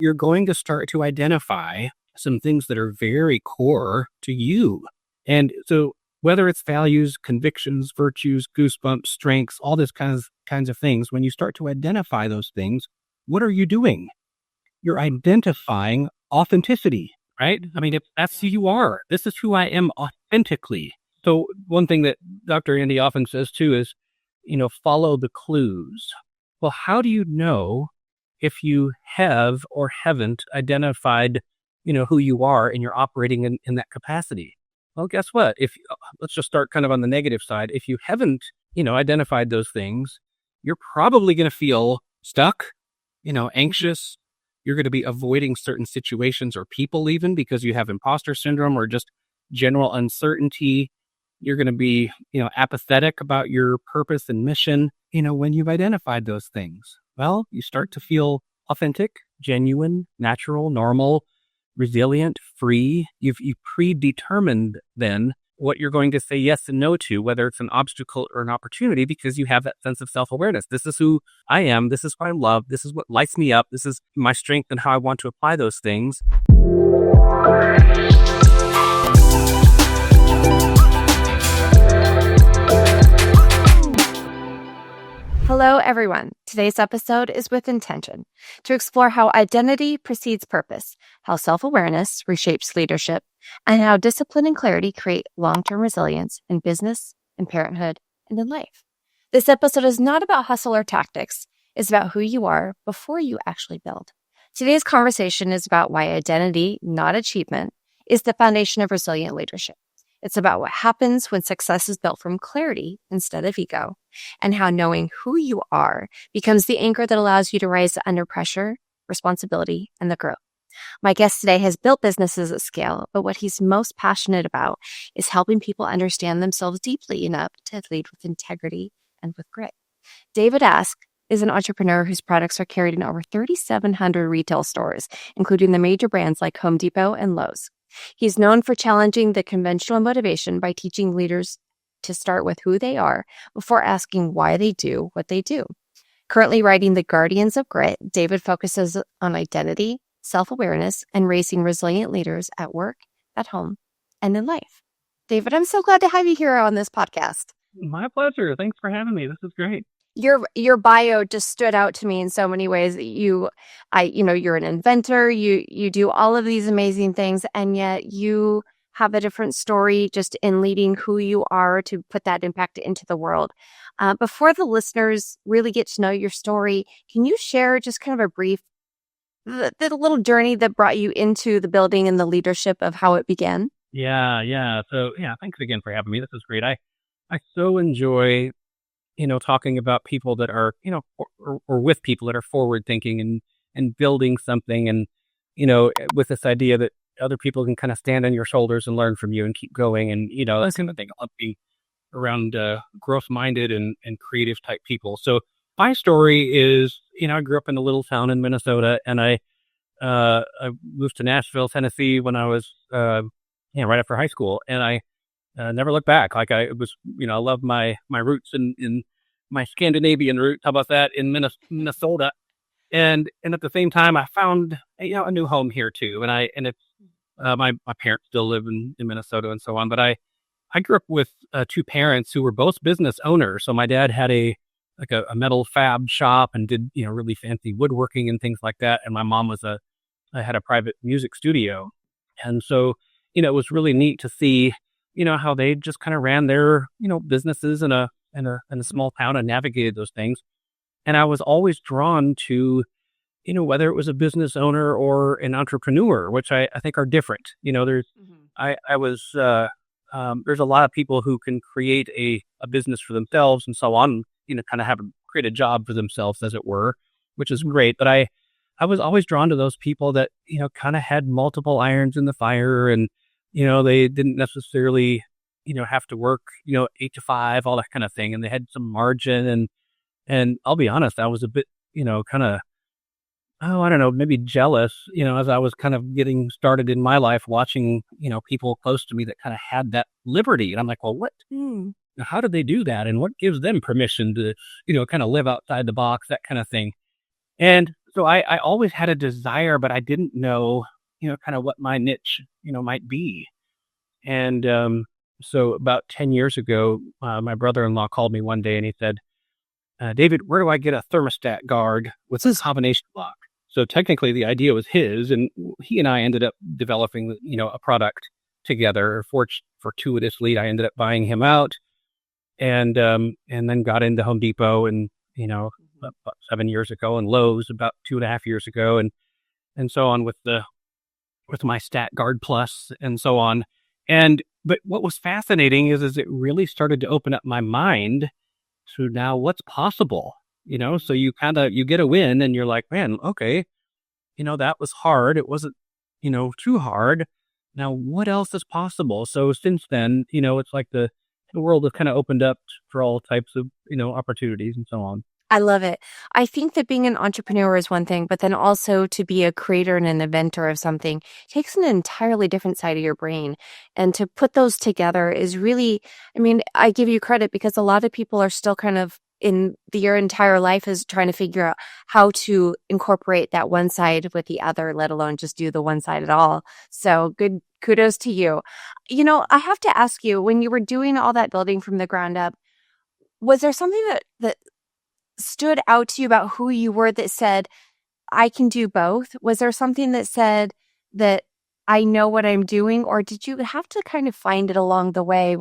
you're going to start to identify some things that are very core to you. And so whether it's values, convictions, virtues, goosebumps, strengths, all this kinds of things, when you start to identify those things, what are you doing? You're identifying authenticity, right? I mean, if that's who you are, this is who I am authentically. So one thing that Dr. Andy often says too is, follow the clues. Well, how do you know if you have or haven't identified, who you are and you're operating in that capacity? Well, guess what? Let's just start kind of on the negative side. If you haven't, identified those things, you're probably going to feel stuck, anxious. You're going to be avoiding certain situations or people even because you have imposter syndrome or just general uncertainty. You're going to be, apathetic about your purpose and mission, when you've identified those things. Well, you start to feel authentic, genuine, natural, normal, resilient, free. You've predetermined then what you're going to say yes and no to, whether it's an obstacle or an opportunity, because you have that sense of self-awareness. This is who I am. This is what I love. This is what lights me up. This is my strength and how I want to apply those things. Hello, everyone. Today's episode is with intention to explore how identity precedes purpose, how self-awareness reshapes leadership, and how discipline and clarity create long-term resilience in business, in parenthood, and in life. This episode is not about hustle or tactics. It's about who you are before you actually build. Today's conversation is about why identity, not achievement, is the foundation of resilient leadership. It's about what happens when success is built from clarity instead of ego, and how knowing who you are becomes the anchor that allows you to rise under pressure, responsibility, and the growth. My guest today has built businesses at scale, but what he's most passionate about is helping people understand themselves deeply enough to lead with integrity and with grit. David Ask is an entrepreneur whose products are carried in over 3,700 retail stores, including the major brands like Home Depot and Lowe's. He's known for challenging the conventional motivation by teaching leaders to start with who they are before asking why they do what they do. Currently writing The Guardians of Grit, David focuses on identity, self-awareness, and raising resilient leaders at work, at home, and in life. David, I'm so glad to have you here on this podcast. My pleasure. Thanks for having me. This is great. Your bio just stood out to me in so many ways. You're an inventor. You do all of these amazing things, and yet you have a different story just in leading who you are to put that impact into the world. Before the listeners really get to know your story, can you share just kind of a brief, the little journey that brought you into the building and the leadership of how it began? Yeah. So thanks again for having me. This is great. I so enjoy talking about people that are, or with people that are forward thinking and building something and, with this idea that other people can kind of stand on your shoulders and learn from you and keep going. And, that's kind of thing. I'll be around growth minded and creative type people. So my story is, I grew up in a little town in Minnesota, and I moved to Nashville, Tennessee when I was, right after high school. And I never looked back. Like I love my roots in my Scandinavian roots. How about that, in Minnesota? And at the same time, I found a new home here too. And it's my parents still live in Minnesota and so on. But I grew up with two parents who were both business owners. So my dad had a metal fab shop and did really fancy woodworking and things like that. And my mom had a private music studio. And so it was really neat to see how they just kind of ran their, businesses in a small town and navigated those things. And I was always drawn to, whether it was a business owner or an entrepreneur, which I think are different. There's a lot of people who can create a business for themselves and so on, kind of create a job for themselves, as it were, which is great. But I was always drawn to those people that, kind of had multiple irons in the fire, and they didn't necessarily, have to work, 8 to 5, all that kind of thing. And they had some margin. And I'll be honest, I was a bit, kind of, I don't know, maybe jealous, as I was kind of getting started in my life, watching, people close to me that kind of had that liberty. And I'm like, well, how did they do that? And what gives them permission to, kind of live outside the box, that kind of thing? And so I always had a desire, but I didn't know, kind of what my niche, might be. And so about 10 years ago, my brother-in-law called me one day and he said, David, where do I get a thermostat guard with this combination lock? So technically the idea was his, and he and I ended up developing, a product together. Fortuitously, I ended up buying him out and then got into Home Depot and, about 7 years ago, and Lowe's about 2.5 years ago, and so on with my StatGuard Plus and so on. But what was fascinating is it really started to open up my mind to now what's possible, so you get a win and you're like, man, okay, that was hard. It wasn't, too hard. Now what else is possible? So since then, it's like the world has kind of opened up for all types of, opportunities and so on. I love it. I think that being an entrepreneur is one thing, but then also to be a creator and an inventor of something takes an entirely different side of your brain. And to put those together is really, I give you credit because a lot of people are still kind of your entire life is trying to figure out how to incorporate that one side with the other, let alone just do the one side at all. So good, kudos to you. I have to ask you, when you were doing all that building from the ground up, was there something that stood out to you about who you were that said, I can do both? Was there something that said that I know what I'm doing, or did you have to kind of find it along the way?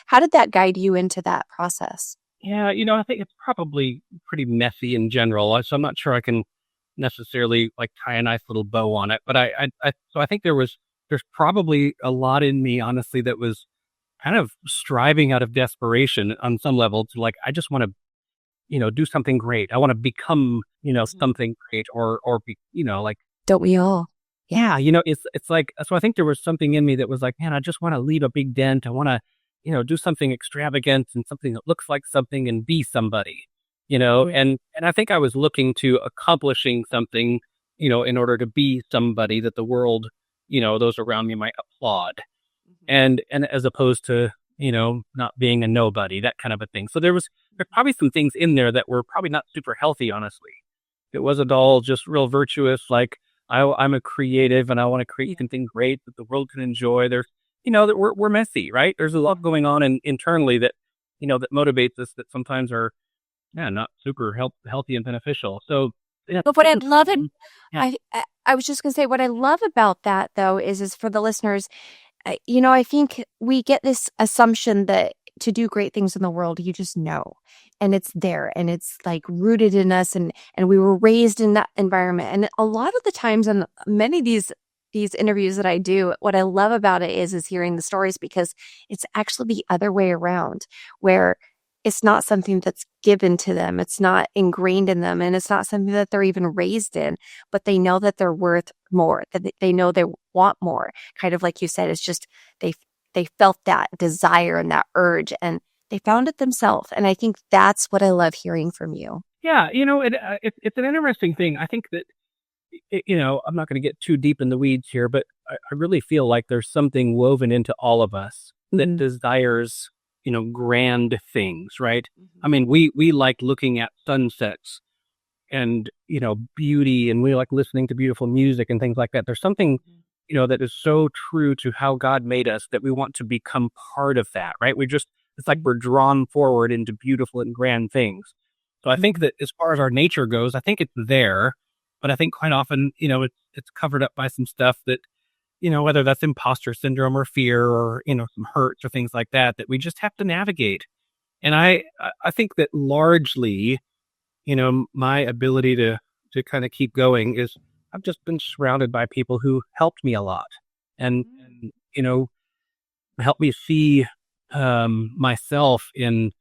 How did that guide you into that process? Yeah, I think it's probably pretty messy in general, so I'm not sure I can necessarily like tie a nice little bow on it. But so I think there's probably a lot in me, honestly, that was kind of striving out of desperation on some level to like, I just want to, do something great. I want to become, something great or be, like, don't we all? Yeah. It's like, so I think there was something in me that was like, man, I just want to leave a big dent. I want to, do something extravagant and something that looks like something and be somebody, and I think I was looking to accomplishing something, in order to be somebody that the world, those around me might applaud. And as opposed to, not being a nobody, that kind of a thing. So there's probably some things in there that were probably not super healthy, honestly. It wasn't all just real virtuous, like I'm a creative and I want to create something great that the world can enjoy. There's, that we're messy, right? There's a lot going on internally that, that motivates us that sometimes are, not super healthy and beneficial. So, but what I love it, yeah. I was just going to say, what I love about that though is for the listeners, I think we get this assumption that to do great things in the world, you just know, and it's there and it's like rooted in us and we were raised in that environment. And a lot of the times in many of these interviews that I do, what I love about it is hearing the stories, because it's actually the other way around, where it's not something that's given to them. It's not ingrained in them. And it's not something that they're even raised in, but they know that they're worth more, that they know they want more. Kind of like you said, it's just they felt that desire and that urge and they found it themselves. And I think that's what I love hearing from you. Yeah. It's an interesting thing. I think that, I'm not going to get too deep in the weeds here, but I really feel like there's something woven into all of us that desires, grand things, right? I mean, we like looking at sunsets and, beauty, and we like listening to beautiful music and things like that. There's something, that is so true to how God made us that we want to become part of that, right? It's like we're drawn forward into beautiful and grand things. So I think that as far as our nature goes, I think it's there, but I think quite often, it's covered up by some stuff that, whether that's imposter syndrome or fear or, some hurts or things like that we just have to navigate. And I think that largely, my ability to kind of keep going is I've just been surrounded by people who helped me a lot and helped me see myself in,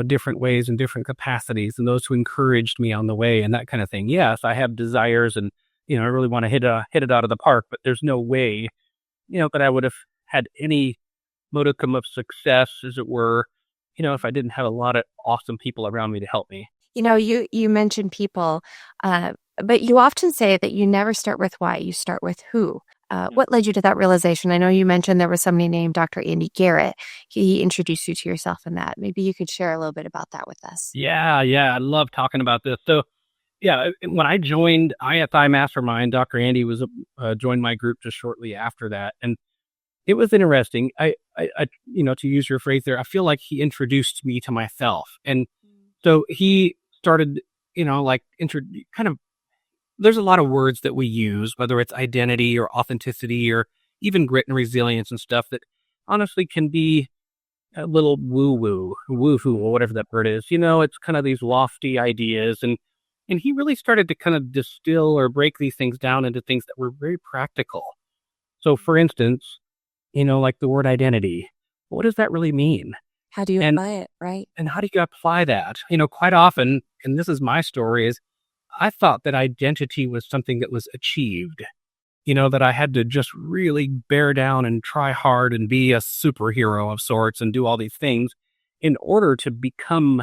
different ways and different capacities, and those who encouraged me on the way and that kind of thing. Yes, I have desires and, I really want to hit it out of the park, but there's no way, that I would have had any modicum of success, as it were, if I didn't have a lot of awesome people around me to help me. You mentioned people, but you often say that you never start with why, you start with who. What led you to that realization? I know you mentioned there was somebody named Dr. Andy Garrett. He introduced you to yourself in that. Maybe you could share a little bit about that with us. Yeah. I love talking about this. So Yeah. When I joined IFI Mastermind, Dr. Andy was joined my group just shortly after that, and it was interesting. To use your phrase there, I feel like he introduced me to myself, and so he started, kind of. There's a lot of words that we use, whether it's identity or authenticity or even grit and resilience and stuff that honestly can be a little woo-hoo, or whatever that word is. It's kind of these lofty ideas. And he really started to kind of distill or break these things down into things that were very practical. So for instance, like the word identity, what does that really mean? How do you And, apply it, right? and how do you apply that? Quite often, and this is my story, is I thought that identity was something that was achieved, that I had to just really bear down and try hard and be a superhero of sorts and do all these things in order to become,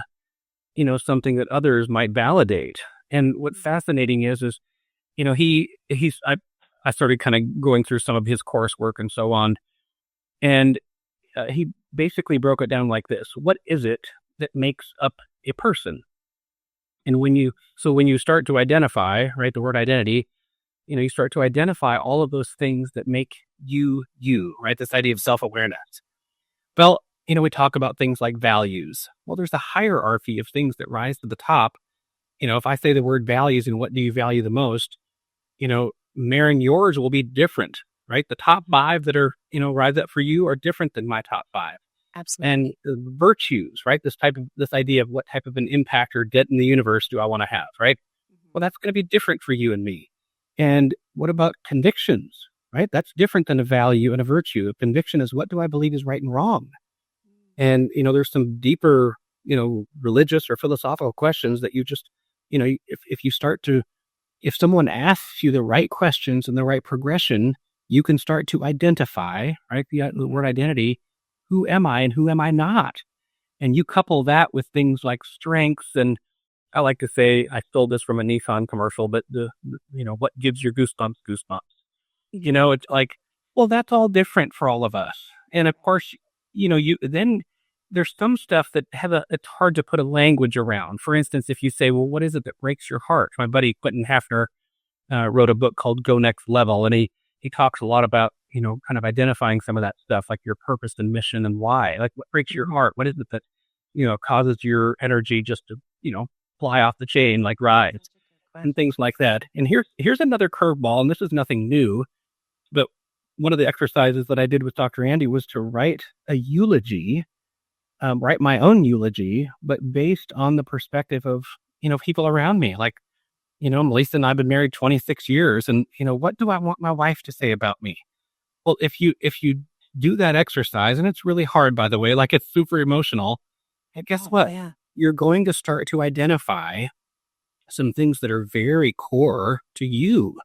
something that others might validate. And what's fascinating is, I started kind of going through some of his coursework and so on. And he basically broke it down like this. What is it that makes up a person? And when you start to identify, right, the word identity, you start to identify all of those things that make you, right? This idea of self-awareness. Well, we talk about things like values. Well, there's a hierarchy of things that rise to the top. If I say the word values and what do you value the most, Mairin, yours will be different, right? The top five that are, rise up for you are different than my top five. Absolutely. And virtues, right? This idea of what type of an impact or debt in the universe do I want to have, right? Well, that's going to be different for you and me. And what about convictions, right? That's different than a value and a virtue. A conviction is, what do I believe is right and wrong? And, there's some deeper, religious or philosophical questions that you just, if someone asks you the right questions and the right progression, you can start to identify, right? The word identity. Who am I and who am I not? And you couple that with things like strengths. And I like to say, I stole this from a Nissan commercial, but what gives your goosebumps? It's like, well, that's all different for all of us. And of course, then there's some stuff that it's hard to put a language around. For instance, if you say, well, what is it that breaks your heart? My buddy Quentin Hafner wrote a book called Go Next Level, and he talks a lot about, kind of identifying some of that stuff, like your purpose and mission and why. Like, what breaks your heart? What is it that, causes your energy just to, fly off the chain like rides and things like that. And here's another curveball, and this is nothing new, but one of the exercises that I did with Dr. Andy was to write a eulogy, write my own eulogy, but based on the perspective of, people around me. Like, Melissa and I have been married 26 years, and, what do I want my wife to say about me? Well, if you do that exercise, and it's really hard, by the way, like it's super emotional, and guess what? Yeah. You're going to start to identify some things that are very core to you.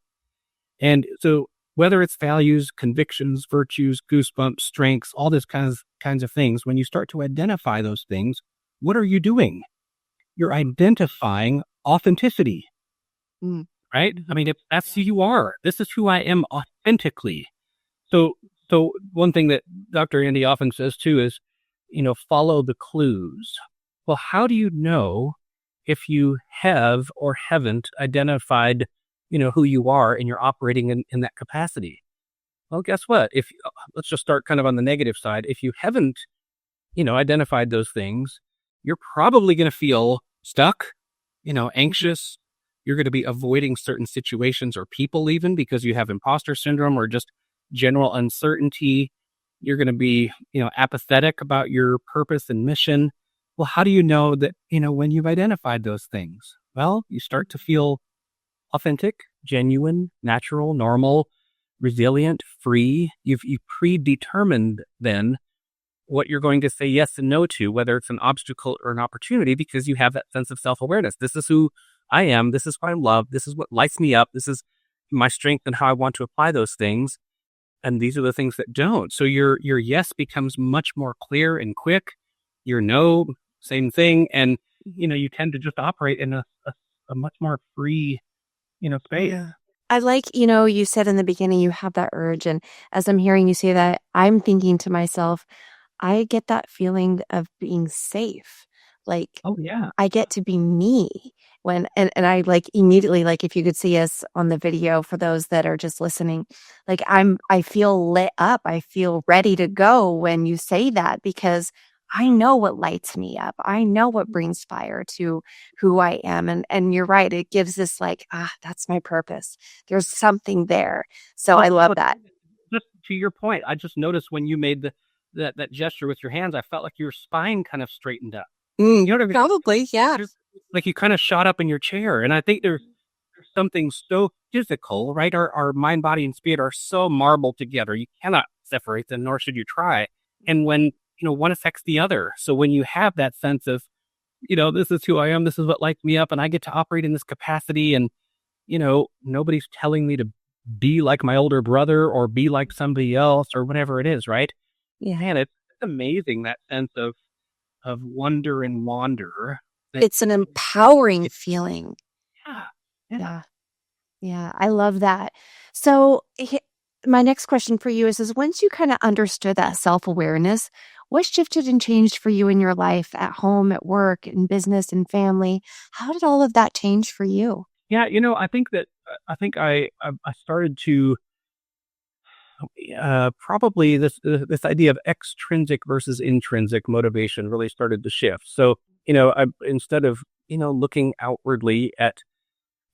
And so whether it's values, convictions, virtues, goosebumps, strengths, all this kinds of things, when you start to identify those things, what are you doing? You're identifying authenticity, right? I mean, if that's who you are, this is who I am authentically. So one thing that Dr. Andy often says too is, follow the clues. Well, how do you know if you have or haven't identified, who you are and you're operating in that capacity? Well, guess what? Let's just start kind of on the negative side. If you haven't, identified those things, you're probably going to feel stuck, anxious. You're going to be avoiding certain situations or people even because you have imposter syndrome or just general uncertainty. You're going to be, apathetic about your purpose and mission. Well, how do you know that, when you've identified those things? Well, you start to feel authentic, genuine, natural, normal, resilient, free. You've predetermined then what you're going to say yes and no to, whether it's an obstacle or an opportunity, because you have that sense of self-awareness. This is who I am. This is what I love. This is what lights me up. This is my strength and how I want to apply those things. And these are the things that don't. So your yes becomes much more clear and quick. Your no, same thing. And, you tend to just operate in a much more free, space. Yeah. I like, you said in the beginning, you have that urge. And as I'm hearing you say that, I'm thinking to myself, I get that feeling of being safe. Like, Oh, yeah. I get to be me. and I like immediately, like if you could see us on the video for those that are just listening, like I feel lit up. I feel ready to go when you say that because I know what lights me up. I know what brings fire to who I am. And you're right. It gives this like, that's my purpose. There's something there. So I love that. Just to your point, I just noticed when you made that gesture with your hands, I felt like your spine kind of straightened up. You know what I mean? Probably, yeah. Like you kind of shot up in your chair. And I think there's something so physical, right? Our mind, body, and spirit are so marbled together. You cannot separate them, nor should you try. And when, one affects the other. So when you have that sense of, this is who I am, this is what lights me up, and I get to operate in this capacity, and, nobody's telling me to be like my older brother or be like somebody else or whatever it is, right? Yeah. Man, it's amazing, that sense of wonder and wander. It's an empowering feeling. Yeah. Yeah. I love that. So my next question for you is once you kind of understood that self-awareness, what shifted and changed for you in your life at home, at work, in business, and family? How did all of that change for you? Yeah, I think that I started to probably this idea of extrinsic versus intrinsic motivation really started to shift. So, instead of looking outwardly at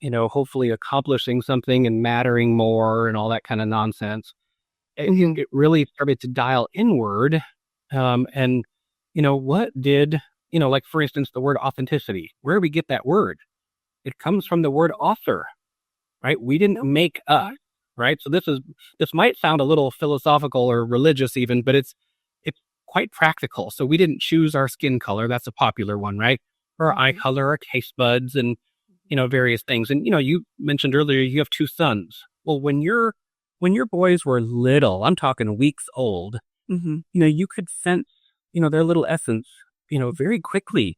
hopefully accomplishing something and mattering more and all that kind of nonsense, it really started to dial inward. And what did like for instance the word authenticity? Where do we get that word? It comes from the word author, right? We didn't make us, right? So this might sound a little philosophical or religious even, but it's quite practical. So we didn't choose our skin color. That's a popular one, right? Or our eye color, our taste buds, and various things. And you mentioned earlier you have 2 sons. Well, when your boys were little, I'm talking weeks old, you could sense their little essence, very quickly.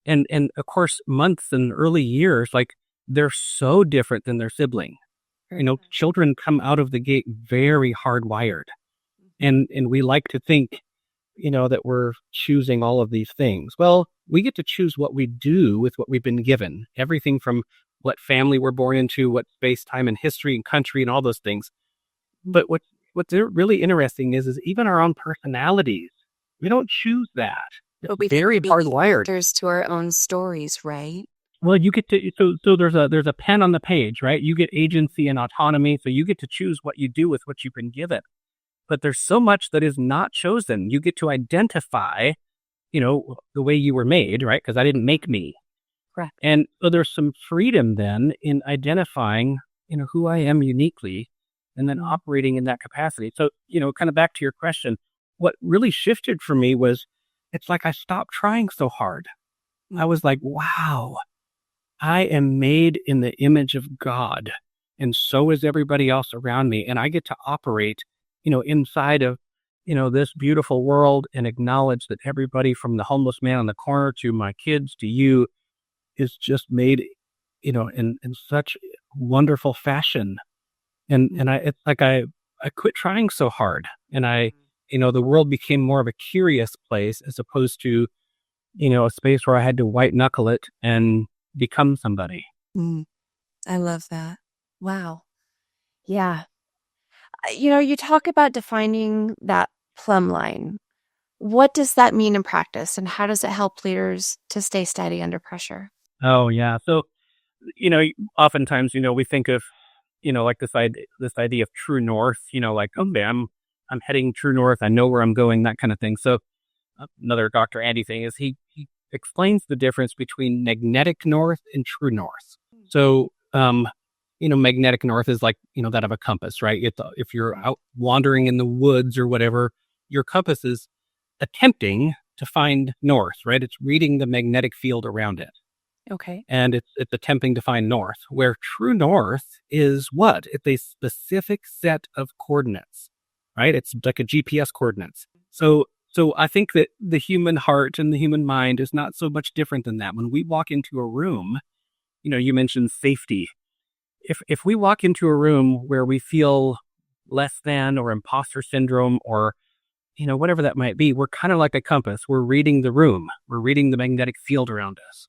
And of course, months and early years, like they're so different than their sibling. Children come out of the gate very hardwired. And we like to think, that we're choosing all of these things. Well, we get to choose what we do with what we've been given. Everything from what family we're born into, what space, time, and history and country and all those things. But what's really interesting is even our own personalities. We don't choose that. But we very hardwired. There's to our own stories, right? Well, you get to so there's a pen on the page, right? You get agency and autonomy, so you get to choose what you do with what you've been given. But there's so much that is not chosen. You get to identify, the way you were made, right? Because I didn't make me. Correct. And so there's some freedom then in identifying, who I am uniquely, and then operating in that capacity. So, kind of back to your question, what really shifted for me was, it's like I stopped trying so hard. I was like, wow, I am made in the image of God, and so is everybody else around me. And I get to operate, inside of, this beautiful world, and acknowledge that everybody from the homeless man on the corner to my kids to you is just made, in such wonderful fashion. And it's like I quit trying so hard, and the world became more of a curious place as opposed to, a space where I had to white knuckle it and become somebody. I love that. Wow. Yeah. You talk about defining that plumb line. What does that mean in practice, and how does it help leaders to stay steady under pressure? Oh, yeah. So, oftentimes, we think of, like this idea of true north, like, okay, I'm heading true north. I know where I'm going, that kind of thing. So another Dr. Andy thing is he explains the difference between magnetic north and true north. So, magnetic north is like, that of a compass, right? If you're out wandering in the woods or whatever, your compass is attempting to find north, right? It's reading the magnetic field around it. Okay. And it's attempting to find north, where true north is what? It's a specific set of coordinates, right? It's like a GPS coordinates. So I think that the human heart and the human mind is not so much different than that. When we walk into a room, you mentioned safety. If we walk into a room where we feel less than or imposter syndrome or, whatever that might be, we're kind of like a compass. We're reading the room. We're reading the magnetic field around us.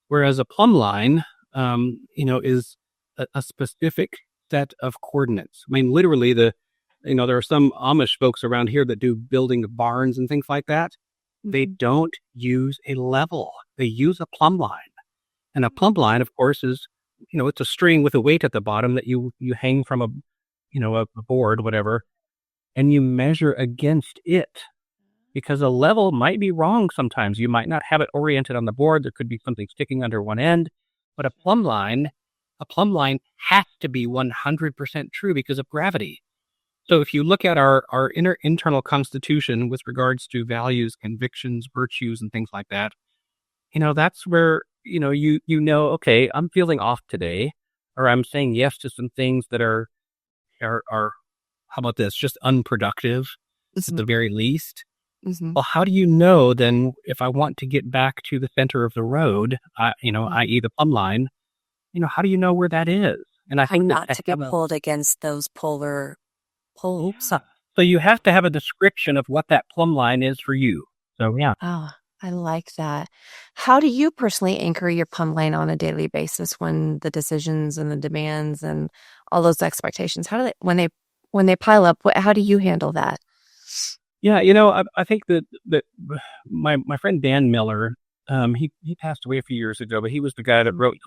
Whereas a plumb line, is a specific set of coordinates. I mean, literally there are some Amish folks around here that do building of barns and things like that. They don't use a level. They use a plumb line. And a plumb line, of course, is, it's a string with a weight at the bottom that you hang from a board, whatever, and you measure against it. Because a level might be wrong sometimes. You might not have it oriented on the board. There could be something sticking under one end. But a plumb line has to be 100% true because of gravity. So if you look at our internal constitution with regards to values, convictions, virtues, and things like that, that's where, okay, I'm feeling off today, or I'm saying yes to some things that are how about this, just unproductive at the very least. Well, how do you know then if I want to get back to the center of the road, i.e. the plumb line, how do you know where that is? And I think not to get pulled against those polar poles. Yeah. So you have to have a description of what that plumb line is for you. So, yeah. Oh, I like that. How do you personally anchor your plumb line on a daily basis when the decisions and the demands and all those expectations, how do they, when they pile up, how do you handle that? Yeah, I think that my friend Dan Miller, he passed away a few years ago, but he was the guy that wrote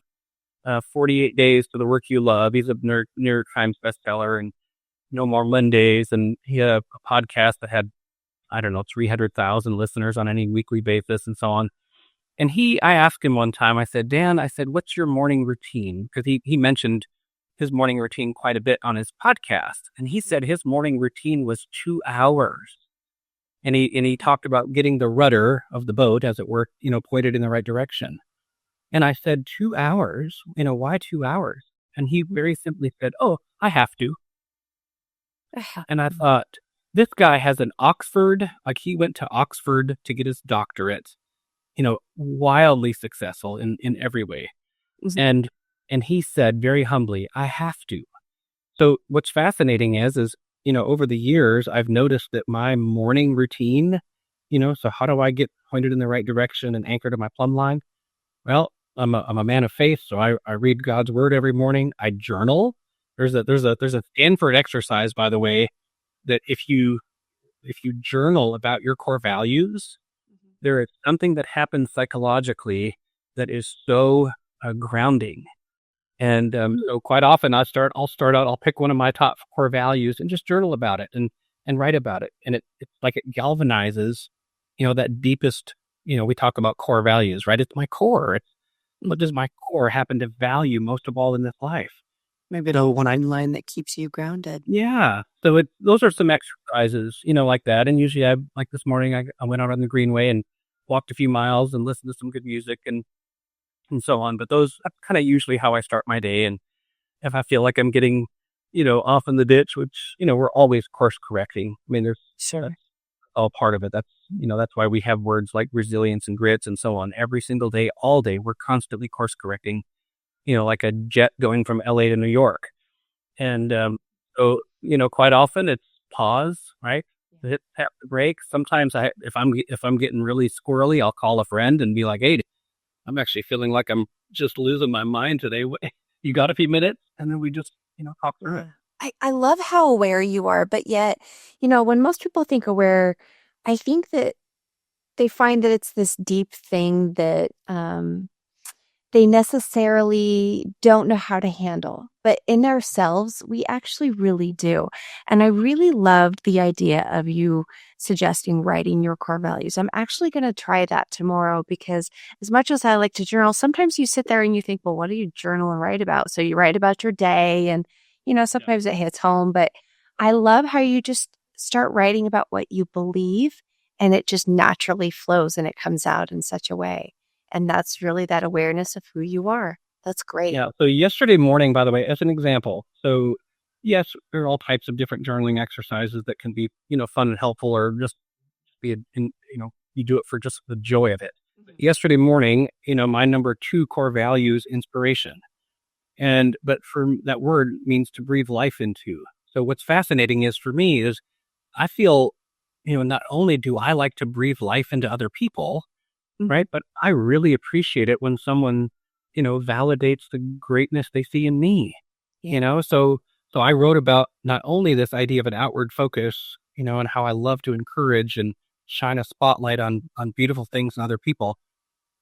48 Days to the Work You Love. He's a New York Times bestseller, and No More Mondays, and he had a podcast that had, 300,000 listeners on any weekly basis and so on. And I asked him one time, I said, Dan, what's your morning routine? Because he mentioned his morning routine quite a bit on his podcast. And he said his morning routine was 2 hours. And he talked about getting the rudder of the boat, as it were, pointed in the right direction. And I said, 2 hours? Why 2 hours? And he very simply said, oh, I have to. And I thought, this guy has an Oxford, he went to Oxford to get his doctorate, wildly successful in every way. And he said very humbly, I have to. So what's fascinating is over the years, I've noticed that my morning routine, so how do I get pointed in the right direction and anchored to my plumb line? Well, I'm a man of faith, so I read God's word every morning. I journal. There's a Stanford exercise, by the way, that if you journal about your core values, there is something that happens psychologically that is so grounding. And so quite often I'll pick one of my top core values and just journal about it and write about it. And it's like it galvanizes, that deepest, we talk about core values, right? It's my core. What does my core happen to value most of all in this life? Maybe the one line that keeps you grounded. Yeah. So those are some exercises, like that. And usually like this morning, I went out on the Greenway and walked a few miles and listened to some good music and so on. But that's kind of usually how I start my day. And if I feel like I'm getting, off in the ditch, which, we're always course correcting. I mean, that's all part of it. That's why we have words like resilience and grits and so on. Every single day, all day, we're constantly course correcting, like a jet going from LA to New York. And so, quite often it's pause, right? Tap the brake. Sometimes if I'm getting really squirrely, I'll call a friend and be like, hey, I'm actually feeling like I'm just losing my mind today. You got a few minutes? And then we just, talk through it. I love how aware you are, but yet, when most people think aware, I think that they find that it's this deep thing that they necessarily don't know how to handle. But in ourselves, we actually really do. And I really loved the idea of you suggesting writing your core values. I'm actually going to try that tomorrow because as much as I like to journal, sometimes you sit there and you think, well, what do you journal and write about? So you write about your day and, sometimes it hits home. But I love how you just start writing about what you believe and it just naturally flows and it comes out in such a way. And that's really that awareness of who you are. That's great. Yeah. So yesterday morning, by the way, as an example, so yes, there are all types of different journaling exercises that can be, fun and helpful, or just be, you do it for just the joy of it. Yesterday morning, my number 2 core value is inspiration. But for that word means to breathe life into. So what's fascinating is for me is I feel, not only do I like to breathe life into other people, right? But I really appreciate it when someone, validates the greatness they see in me, so I wrote about not only this idea of an outward focus, and how I love to encourage and shine a spotlight on beautiful things in other people,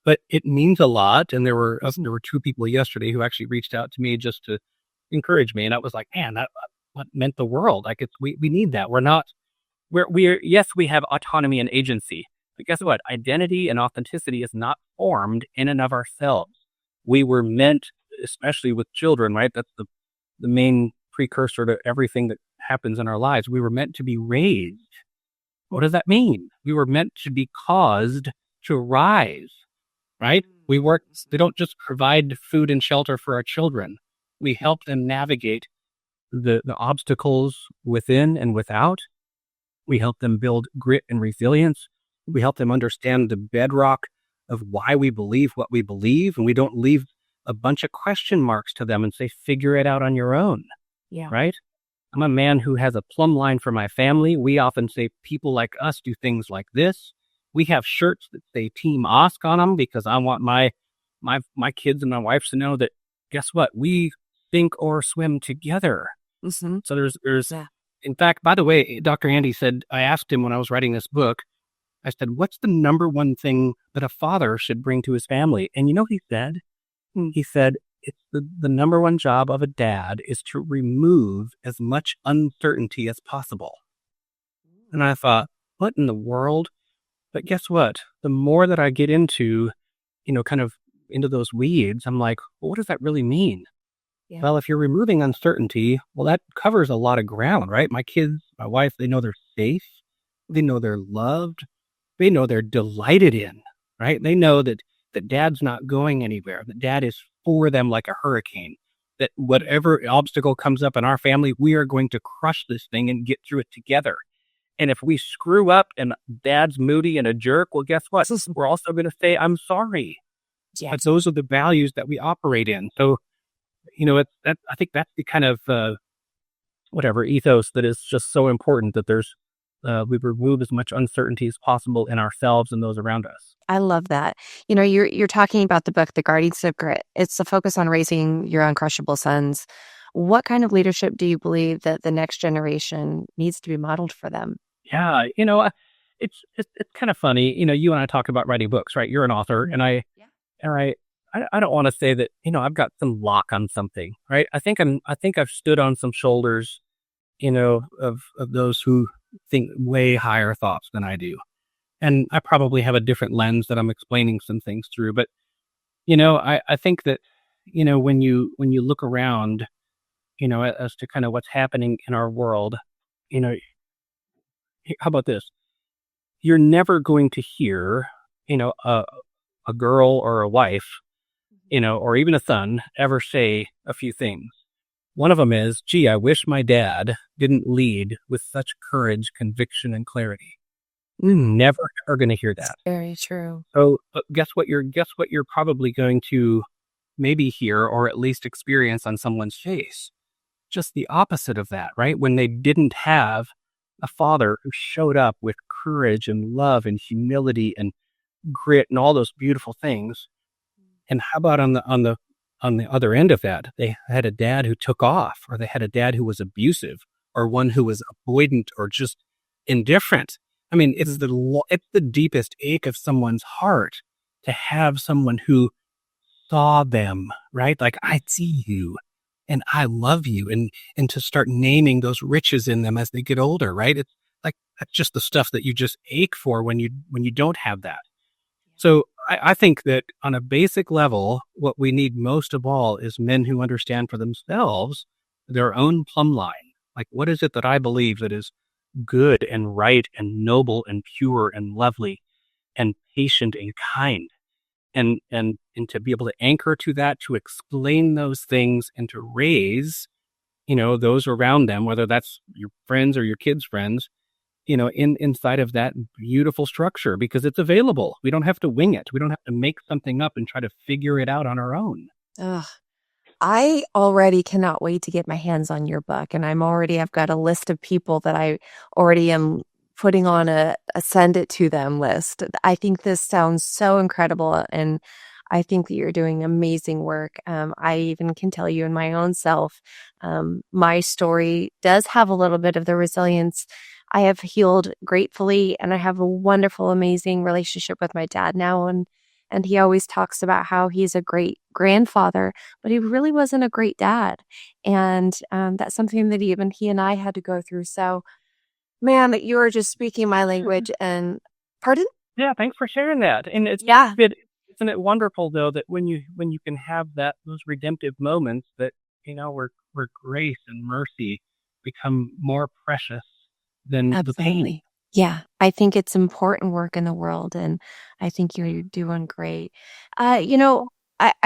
but it means a lot. And there were two people yesterday who actually reached out to me just to encourage me, and I was like, man, that what meant the world. Like we need that. Yes, we have autonomy and agency, but guess what? Identity and authenticity is not formed in and of ourselves. We were meant, especially with children, right? That's the main precursor to everything that happens in our lives. We were meant to be raised. What does that mean? We were meant to be caused to rise, right? We don't just provide food and shelter for our children. We help them navigate the obstacles within and without. We help them build grit and resilience. We help them understand the bedrock of why we believe what we believe. And we don't leave a bunch of question marks to them and say, figure it out on your own. Yeah. Right? I'm a man who has a plumb line for my family. We often say people like us do things like this. We have shirts that say Team Osk on them because I want my kids and my wife to know that, guess what? We think or swim together. Mm-hmm. So there's in fact, by the way, Dr. Andy said, I asked him when I was writing this book, I said, what's the number one thing that a father should bring to his family? And you know what he said? He said, it's the number one job of a dad is to remove as much uncertainty as possible. And I thought, what in the world? But guess what? The more that I get into, kind of into those weeds, I'm like, well, what does that really mean? Yeah. Well, if you're removing uncertainty, well, that covers a lot of ground, right? My kids, my wife, they know they're safe. They know they're loved. They know they're delighted in, right? They know that dad's not going anywhere, that dad is for them like a hurricane, that whatever obstacle comes up in our family, we are going to crush this thing and get through it together. And if we screw up and dad's moody and a jerk, well, guess what? We're also going to say, I'm sorry. Yes. But those are the values that we operate in. So, I think that's the kind of, ethos that is just so important that we remove as much uncertainty as possible in ourselves and those around us. I love that. You're talking about the book, The Guardians of Grit. It's a focus on raising your uncrushable sons. What kind of leadership do you believe that the next generation needs to be modeled for them? Yeah, it's kind of funny. You and I talk about writing books, right? You're an author, and I don't want to say that I've got some lock on something, right? I think I've stood on some shoulders, of those who think way higher thoughts than I do. And I probably have a different lens that I'm explaining some things through. But, I think that, when you look around, as to kind of what's happening in our world, how about this? You're never going to hear, a girl or a wife, or even a son ever say a few things. One of them is, gee, I wish my dad didn't lead with such courage, conviction, and clarity. Never are going to hear that. Very true. So guess what you're probably going to maybe hear or at least experience on someone's face? Just the opposite of that, right? When they didn't have a father who showed up with courage and love and humility and grit and all those beautiful things. And how about on the other end of that, they had a dad who took off, or they had a dad who was abusive, or one who was avoidant or just indifferent. I mean, it's the deepest ache of someone's heart to have someone who saw them, right? Like, I see you and I love you, and to start naming those riches in them as they get older, right? It's like, that's just the stuff that you just ache for when you don't have that. So I think that on a basic level, what we need most of all is men who understand for themselves their own plumb line. Like, what is it that I believe that is good and right and noble and pure and lovely and patient and kind? And to be able to anchor to that, to explain those things, and to raise, those around them, whether that's your friends or your kids' friends, inside of that beautiful structure, because it's available. We don't have to wing it. We don't have to make something up and try to figure it out on our own. Ugh. I already cannot wait to get my hands on your book. And I've got a list of people that I already am putting on a send it to them list. I think this sounds so incredible, and I think that you're doing amazing work. I even can tell you in my own self, my story does have a little bit of the resilience. I have healed gratefully, and I have a wonderful, amazing relationship with my dad now. And he always talks about how he's a great grandfather, but he really wasn't a great dad. And that's something that even he and I had to go through. So, man, you are just speaking my language. And pardon? Yeah, thanks for sharing that. And Yeah. isn't it wonderful though that when you can have those redemptive moments that where grace and mercy become more precious than the pain. Absolutely. Yeah, I think it's important work in the world, and I think you're doing great. I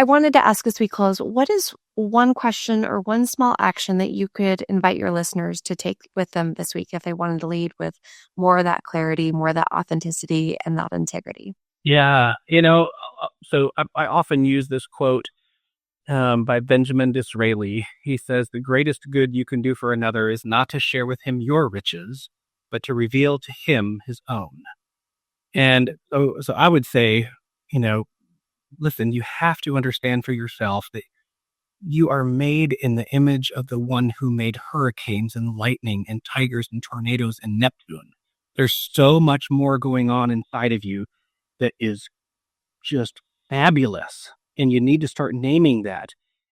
wanted to ask as we close, what is one question or one small action that you could invite your listeners to take with them this week if they wanted to lead with more of that clarity, more of that authenticity, and that integrity? Yeah, so I often use this quote by Benjamin Disraeli. He says, "The greatest good you can do for another is not to share with him your riches, but to reveal to him his own." And so I would say, listen, you have to understand for yourself that you are made in the image of the one who made hurricanes and lightning and tigers and tornadoes and Neptune. There's so much more going on inside of you that is just fabulous. And you need to start naming that.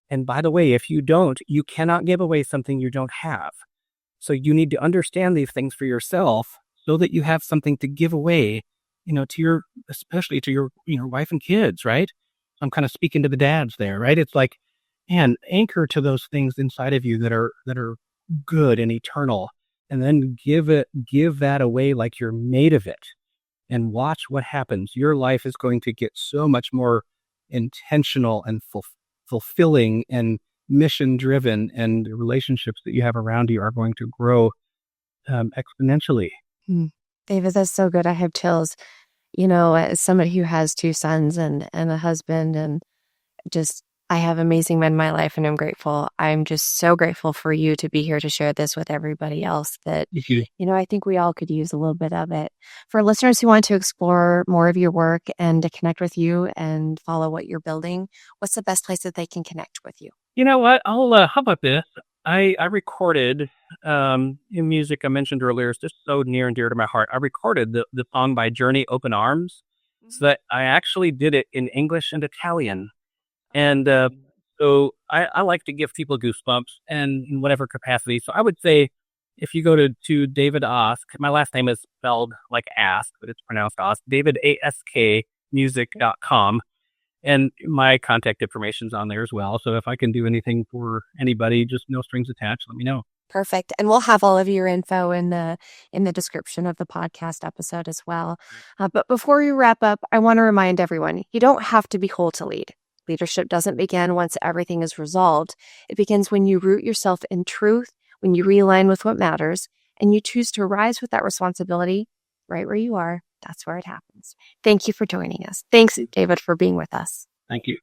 And by the way, if you don't, you cannot give away something you don't have. So you need to understand these things for yourself so that you have something to give away, especially to your wife and kids, right? I'm kind of speaking to the dads there, right? It's like, man, anchor to those things inside of you that are good and eternal, and then give that away like you're made of it, and watch what happens. Your life is going to get so much more intentional and fulfilling and mission driven, and the relationships that you have around you are going to grow exponentially. David, that's so good. I have chills. As somebody who has 2 sons and a husband, and just I have amazing men in my life, and I'm grateful. I'm just so grateful for you to be here to share this with everybody else that, Thank you. I think we all could use a little bit of it. For listeners who want to explore more of your work and to connect with you and follow what you're building, what's the best place that they can connect with you? You know what? How about this? I recorded in music I mentioned earlier. It's just so near and dear to my heart. I recorded the song by Journey, Open Arms, so that I actually did it in English and Italian. And so I like to give people goosebumps, and in whatever capacity. So I would say, if you go to David Ask, my last name is spelled like ask, but it's pronounced Ask, davidaskmusic.com. And my contact information's on there as well. So if I can do anything for anybody, just no strings attached, let me know. Perfect. And we'll have all of your info in the description of the podcast episode as well. But before we wrap up, I want to remind everyone, you don't have to be whole to lead. Leadership doesn't begin once everything is resolved. It begins when you root yourself in truth, when you realign with what matters, and you choose to rise with that responsibility right where you are. That's where it happens. Thank you for joining us. Thanks, David, for being with us. Thank you.